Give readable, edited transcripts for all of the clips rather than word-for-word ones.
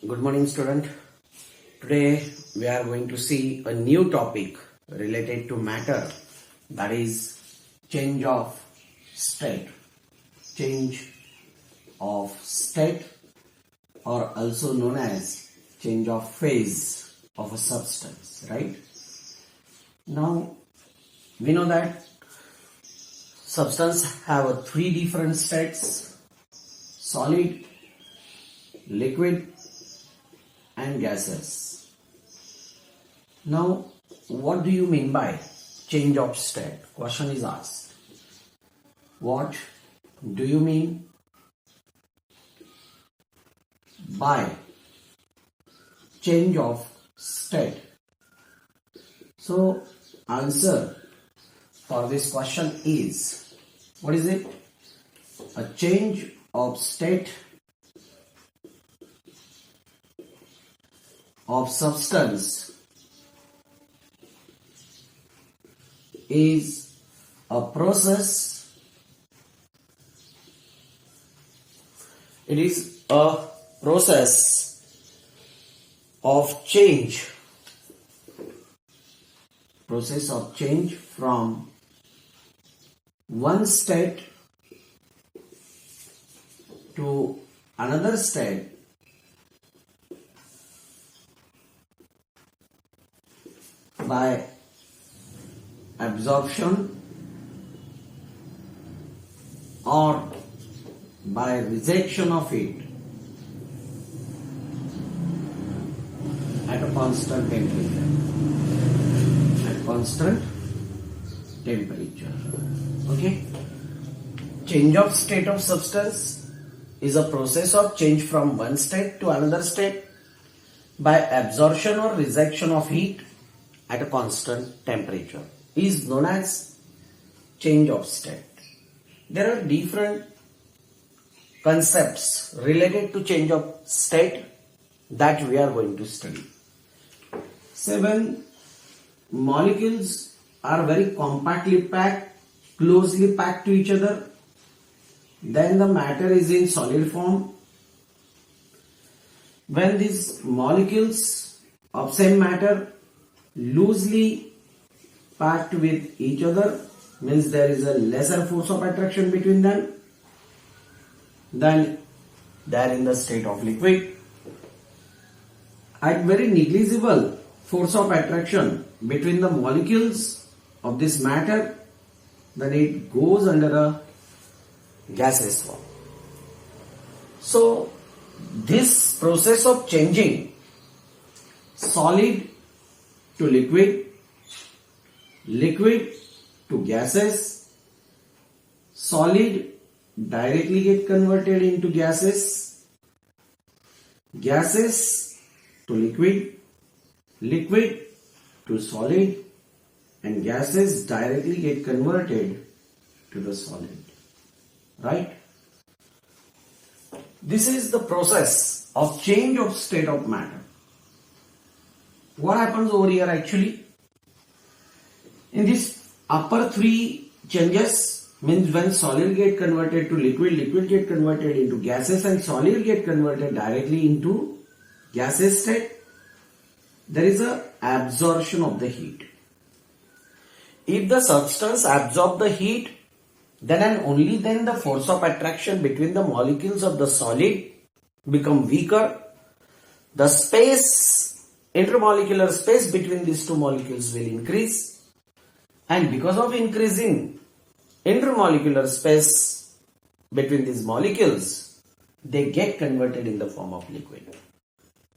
Good morning, student. Today we are going to see a new topic related to matter, that is change of state. Change of state, or also known as change of phase of a substance, right? Now we know that substance have three different states: solid, liquid and gases. Now, what do you mean by change of state? Question is asked. What do you mean by change of state? So, answer for this question is, what is it? A change of state of substance is a process. It is a process of change. Process of change from one state to another state by absorption or by rejection of it at a constant temperature. At constant temperature. Okay? Change of state of substance is a process of change from one state to another state by absorption or rejection of heat at a constant temperature is known as change of state. There are different concepts related to change of state that we are going to study. 7 molecules are very compactly packed, closely packed to each other. Then the matter is in solid form. When these molecules of same matter loosely packed with each other, means there is a lesser force of attraction between them, then they are in the state of liquid. At very negligible force of attraction between the molecules of this matter, then it goes under a gaseous form. So this process of changing solid to liquid, liquid to gases, solid directly get converted into gases, gases to liquid, liquid to solid, and gases directly get converted to the solid. Right? This is the process of change of state of matter. What happens over here actually? In this upper three changes, means when solid get converted to liquid, liquid get converted into gases, and solid get converted directly into gaseous state, there is a absorption of the heat. If the substance absorbs the heat, then and only then the force of attraction between the molecules of the solid become weaker. The space, intermolecular space between these two molecules will increase, and because of increasing intermolecular space between these molecules, they get converted in the form of liquid.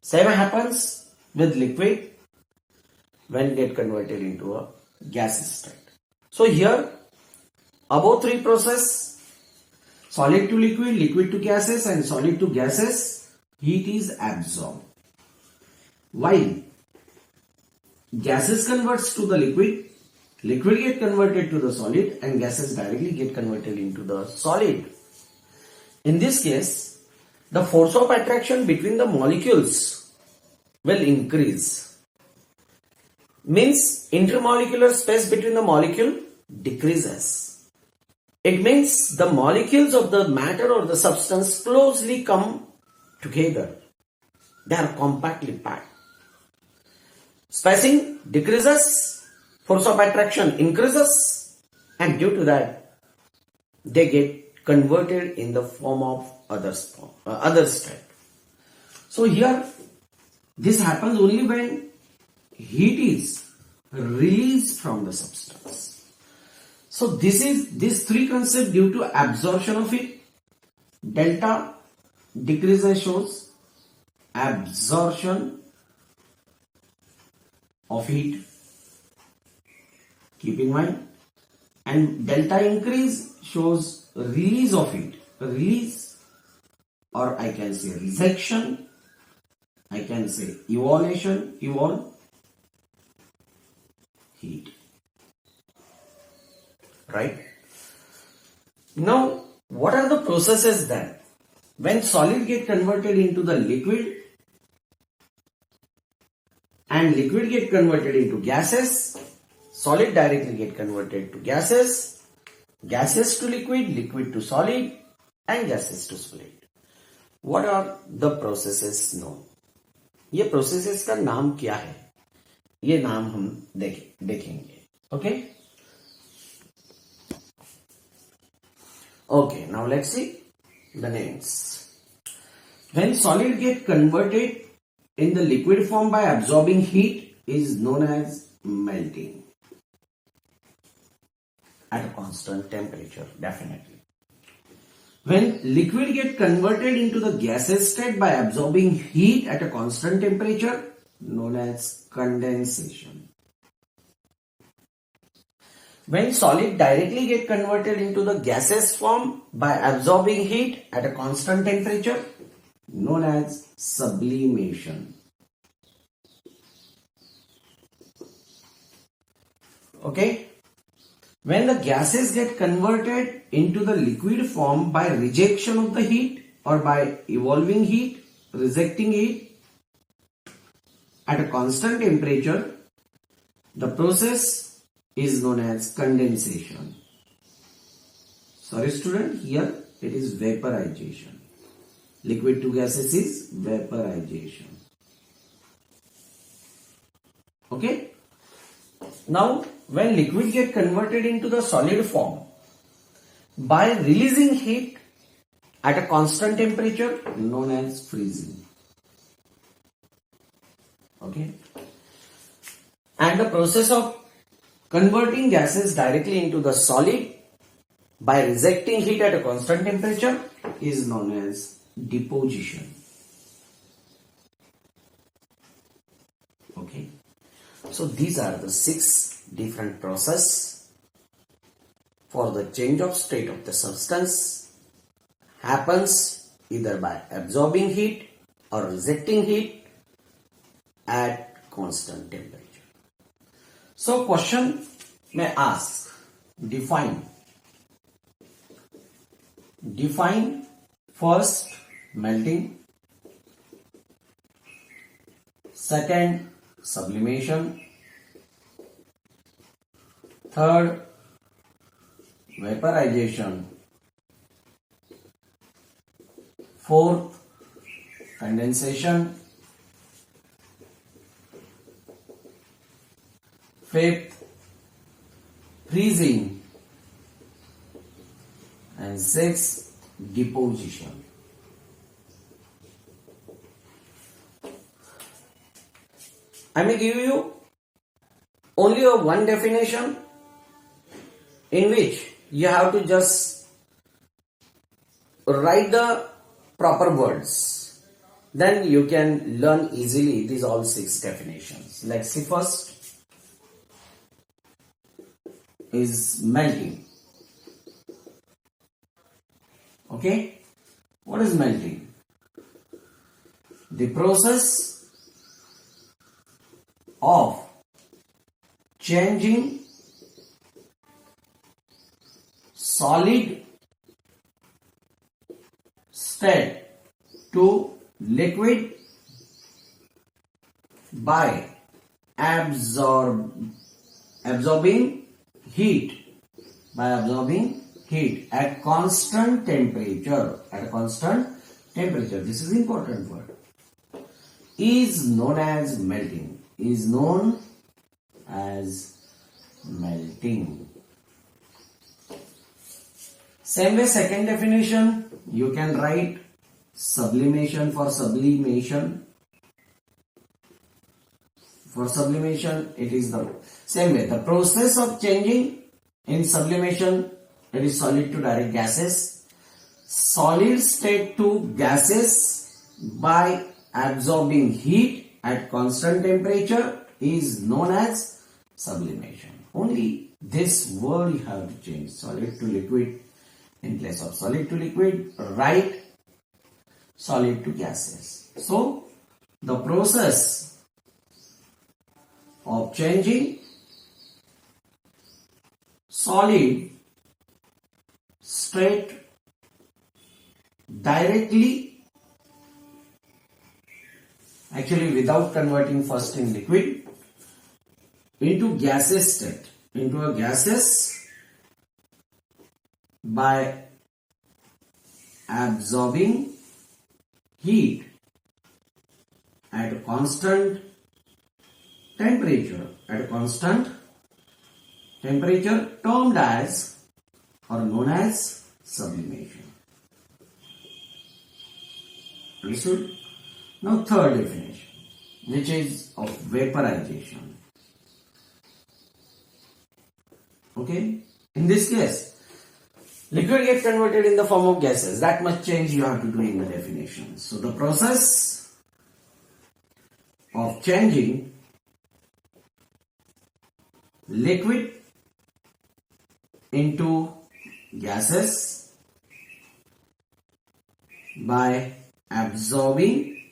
Same happens with liquid when get converted into a gaseous state. So here above three process, solid to liquid, liquid to gases and solid to gases, heat is absorbed. While gases converts to the liquid, liquid get converted to the solid, and gases directly get converted into the solid. In this case, the force of attraction between the molecules will increase. Means intermolecular space between the molecule decreases. It means the molecules of the matter or the substance closely come together. They are compactly packed. Spacing decreases, force of attraction increases, and due to that, they get converted in the form of other state. So here, this happens only when heat is released from the substance. So these three concepts due to absorption of heat. Delta decreases shows absorption of heat. Keep in mind. And delta increase shows release of heat. Release, or I can say rejection. I can say evaluation, heat. Right? Now, what are the processes then? When solid get converted into the liquid and liquid get converted into gases, solid directly get converted to gases, gases to liquid, liquid to solid, and gases to solid. What are the processes known? ये processes का नाम क्या है, ये नाम हम देखेंगे. Okay? Okay, now let's see the names. When solid get converted in the liquid form by absorbing heat is known as melting at a constant temperature, definitely. When liquid get converted into the gaseous state by absorbing heat at a constant temperature, known as condensation. When solid directly get converted into the gaseous form by absorbing heat at a constant temperature, known as sublimation. Okay? When the gases get converted into the liquid form by rejection of the heat or by evolving heat, rejecting heat at a constant temperature, the process is known as condensation. Sorry student, here it is vaporization. Liquid to gases is vaporization. Okay? Now, when liquid get converted into the solid form by releasing heat at a constant temperature known as freezing. Okay? And the process of converting gases directly into the solid by rejecting heat at a constant temperature is known as deposition. Okay? So these are the 6 different processes for the change of state of the substance. Happens either by absorbing heat or rejecting heat at constant temperature. So question may ask, define first melting, second sublimation, third vaporization, fourth condensation, fifth freezing, and sixth deposition. I may give you only a one definition in which you have to just write the proper words. Then you can learn easily these all 6 definitions. Let's see first is melting. Okay? What is melting? The process of changing solid state to liquid by absorbing heat at constant temperature. This is important word. is known as melting. Is known as melting. Same way, second definition, you can write sublimation for sublimation. For sublimation, it is the same way. The process of changing in sublimation, it is solid to direct gases. Solid state to gases by absorbing heat at constant temperature is known as sublimation. Only this word you have to change. Solid to liquid. In place of solid to liquid, write solid to gases. So, the process of changing solid state directly, actually without converting first in liquid, into gaseous state, into a gaseous by absorbing heat at a constant temperature, termed as or known as sublimation. Understood? Now third definition, which is of vaporization. Okay? In this case, liquid gets converted in the form of gases. That much change you have to do in the definition. So the process of changing liquid into gases by absorbing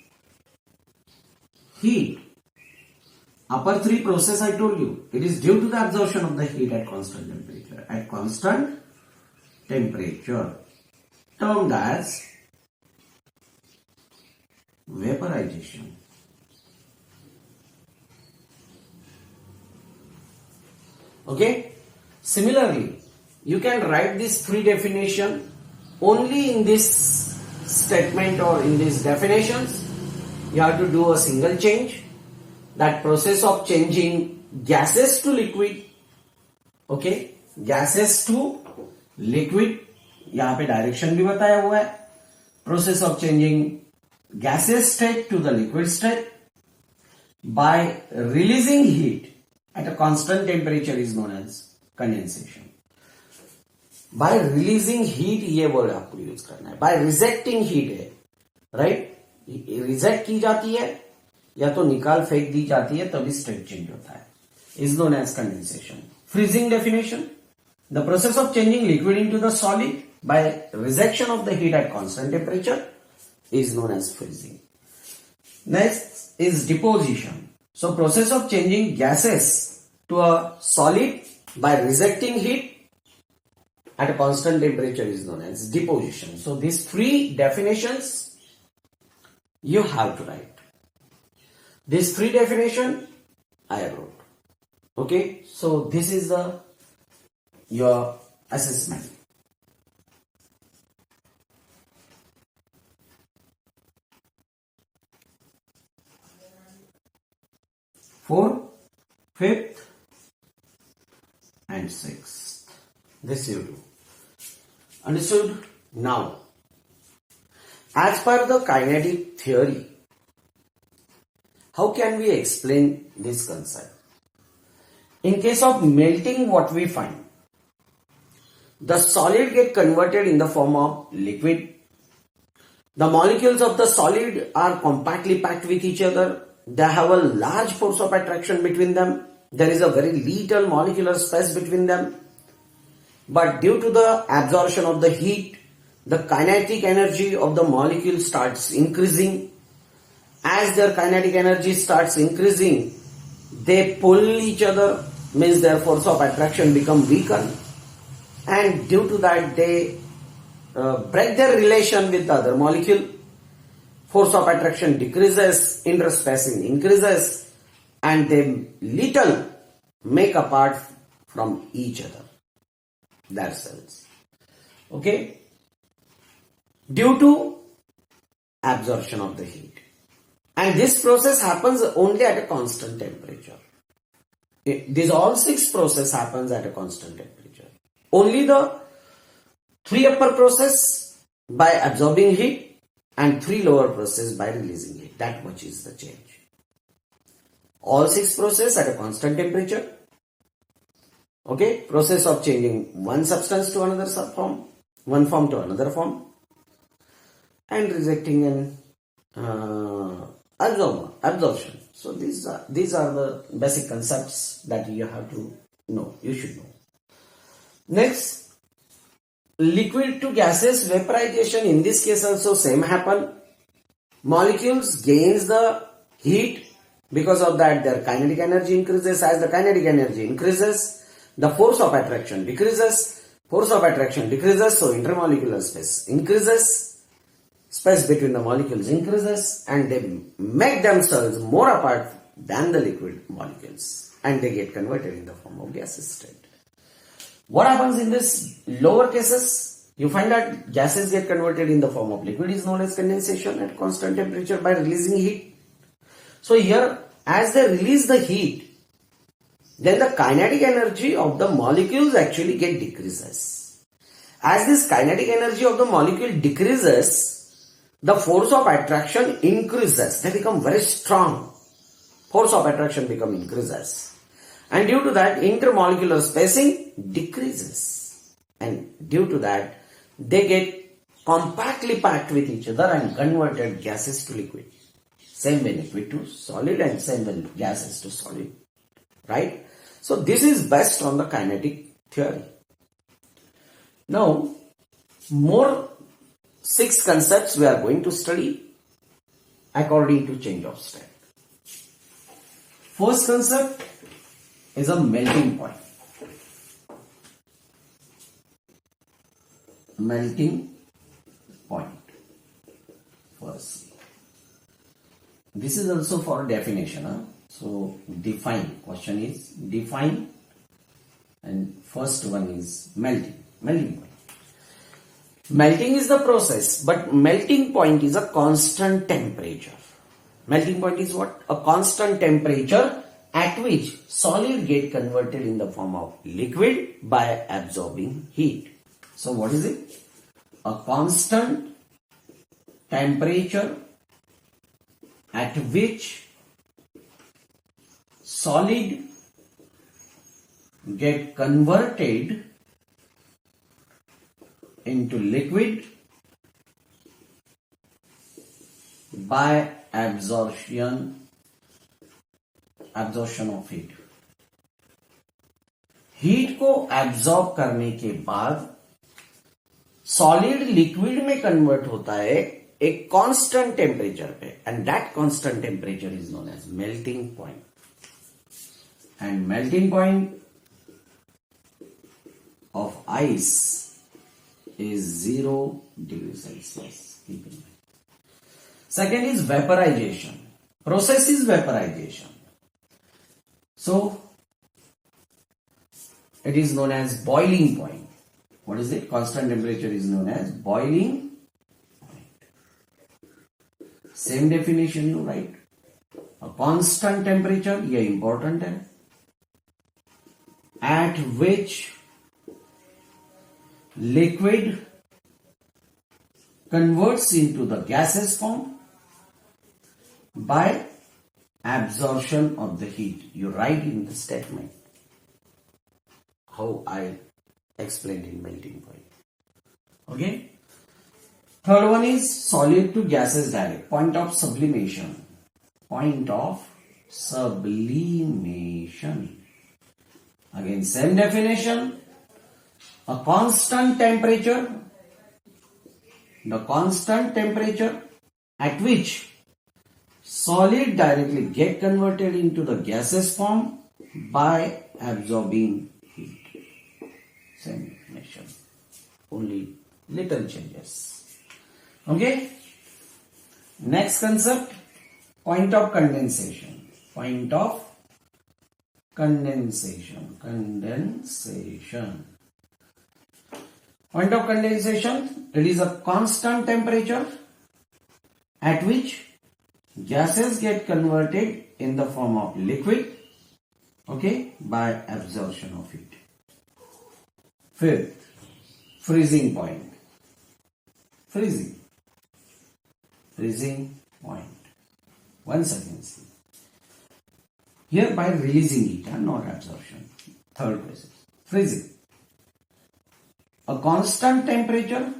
heat. Upper three process I told you, it is due to the absorption of the heat at constant temperature. At constant temperature, termed as vaporization. Okay? Similarly, you can write this three definition only in this statement or in these definitions. You have to do a single change. That process of changing gases to liquid. Okay? Gases to liquid, यहां पे direction भी बताया हुआ है. Process of changing gaseous state to the liquid state by releasing heat at a constant temperature is known as condensation. By releasing heat ये word आपको use करना है. By rejecting heat है, राइट? रिजेक्ट की जाती है या तो निकाल फेंक दी जाती है तभी स्टेट चेंज होता है. Is known as condensation. Freezing definition, the process of changing liquid into the solid by rejection of the heat at constant temperature is known as freezing. Next is deposition. So process of changing gases to a solid by rejecting heat at a constant temperature is known as deposition. So these three definitions you have to write. These three definition I wrote. Okay, so this is your assessment. Fourth, fifth, and sixth. This you do. Understood? Now, as per the kinetic theory, how can we explain this concept? In case of melting, what we find? The solid get converted in the form of liquid. The molecules of the solid are compactly packed with each other. They have a large force of attraction between them. There is a very little molecular space between them. But due to the absorption of the heat, the kinetic energy of the molecule starts increasing. As their kinetic energy starts increasing, they pull each other, means their force of attraction become weaker. And due to that, they break their relation with the other molecule. Force of attraction decreases, interspacing increases, and they little make apart from each other, their cells. Okay? Due to absorption of the heat. And this process happens only at a constant temperature. These all 6 process happens at a constant temperature. Only the 3 upper process by absorbing heat and 3 lower process by releasing heat. That much is the change. All 6 process at a constant temperature. Okay, process of changing one substance to another form, one form to another form, and rejecting an absorption. So these are the basic concepts that you have to know. You should know. Next, liquid to gases vaporization. In this case also same happen. Molecules gains the heat. Because of that, their kinetic energy increases. As the kinetic energy increases, the force of attraction decreases. Force of attraction decreases, so intermolecular space increases. Space between the molecules increases, and they make themselves more apart than the liquid molecules, and they get converted in the form of gaseous state. What happens in this lower cases? You find that gases get converted in the form of liquid is known as condensation at constant temperature by releasing heat. So here, as they release the heat, then the kinetic energy of the molecules actually get decreases. As this kinetic energy of the molecule decreases, the force of attraction increases. They become very strong. Force of attraction increases. And due to that, intermolecular spacing decreases. And due to that, they get compactly packed with each other and converted gases to liquid. Same way liquid to solid and same way gases to solid. Right? So this is based on the kinetic theory. Now, more 6 concepts we are going to study according to change of state. First concept is a melting point. Melting point. First. This is also for definition. So define. Question is define. And first one is melting. Melting point. Melting is the process, but melting point is a constant temperature. Melting point is what? A constant temperature at which solid get converted in the form of liquid by absorbing heat. So what is it? A constant temperature at which solid get converted into liquid by absorption of heat. Heat को absorb करने के बाद solid liquid में convert होता है एक constant temperature पे, and that constant temperature is known as melting point. And melting point of ice is 0 degrees Celsius. Keep in mind. Second is vaporization. Process is vaporization. So it is known as boiling point. What is it? Constant temperature is known as boiling point. Same definition you write. A constant temperature, ये important है, at which liquid converts into the gaseous form by absorption of the heat. You write in the statement how I explained in melting point. Okay. Third one is solid to gases direct. Point of sublimation. Point of sublimation. Again, same definition. A constant temperature, the constant temperature at which solid directly get converted into the gaseous form by absorbing heat. Same definition, only little changes. Okay. Next concept, point of condensation. Point of condensation. Condensation. Point of condensation, it is a constant temperature at which gases get converted in the form of liquid, okay, by absorption of heat. Fifth, freezing point. Freezing point. Once again, see. Here by releasing heat and not absorption. Third process, freezing. A constant temperature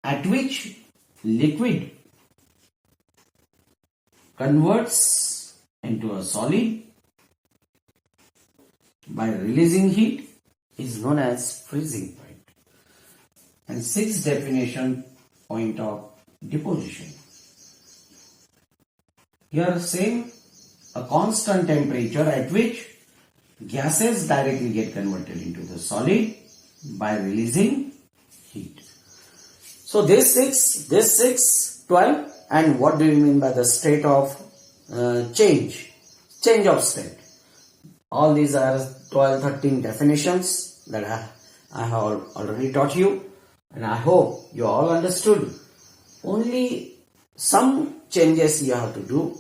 at which liquid converts into a solid by releasing heat is known as freezing point. And sixth definition, point of deposition. Here same, a constant temperature at which gases directly get converted into the solid by releasing heat. So this 6, 12, and what do you mean by the state of change of state? All these are 12, 13 definitions that I have already taught you, and I hope you all understood. Only some changes you have to do.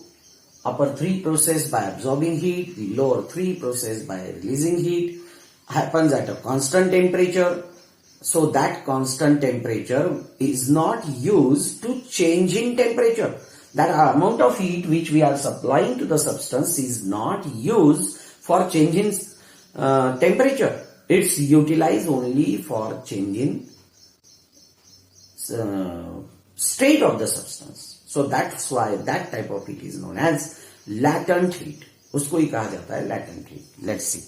Upper 3 process by absorbing heat, the lower 3 process by releasing heat happens at a constant temperature. So that constant temperature is not used to change in temperature. That amount of heat which we are supplying to the substance is not used for change in temperature. It's utilized only for change in state of the substance. So that's why that type of heat is known as latent heat. उसको ही कहा जाता है latent heat. Let's see.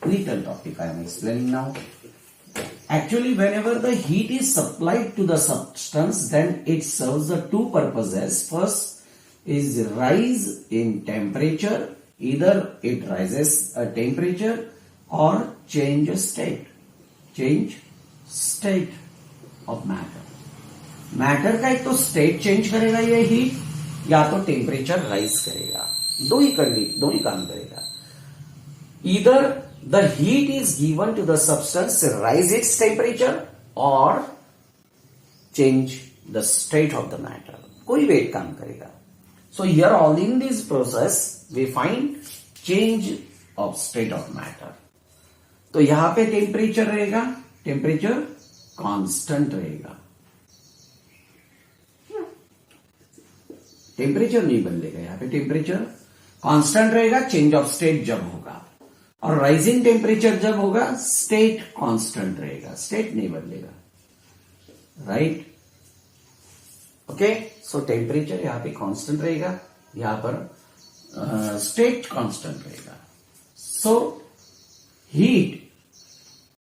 Little topic I am explaining now. Actually, whenever the heat is supplied to the substance, then it serves the two purposes. First is rise in temperature. Either it rises a temperature or change state. Change state of matter. Matter का एक तो state change करेगा ये heat, या तो temperature rise करेगा. दो ही काम करेगा. Either the heat is given to the substance rise its temperature और change the state of the matter. कोई भी एक काम करेगा. So here all in this process we find change of state of matter. तो यहां पे टेम्परेचर रहेगा, टेम्परेचर कांस्टेंट रहेगा. टेम्परेचर नहीं बदलेगा, यहां पे टेम्परेचर कांस्टेंट रहेगा. चेंज ऑफ स्टेट जब होगा और राइजिंग टेम्परेचर जब होगा, स्टेट कांस्टेंट रहेगा, स्टेट नहीं बदलेगा. Right, okay. सो टेम्परेचर यहां पे कांस्टेंट रहेगा, यहां पर स्टेट कांस्टेंट रहेगा. So heat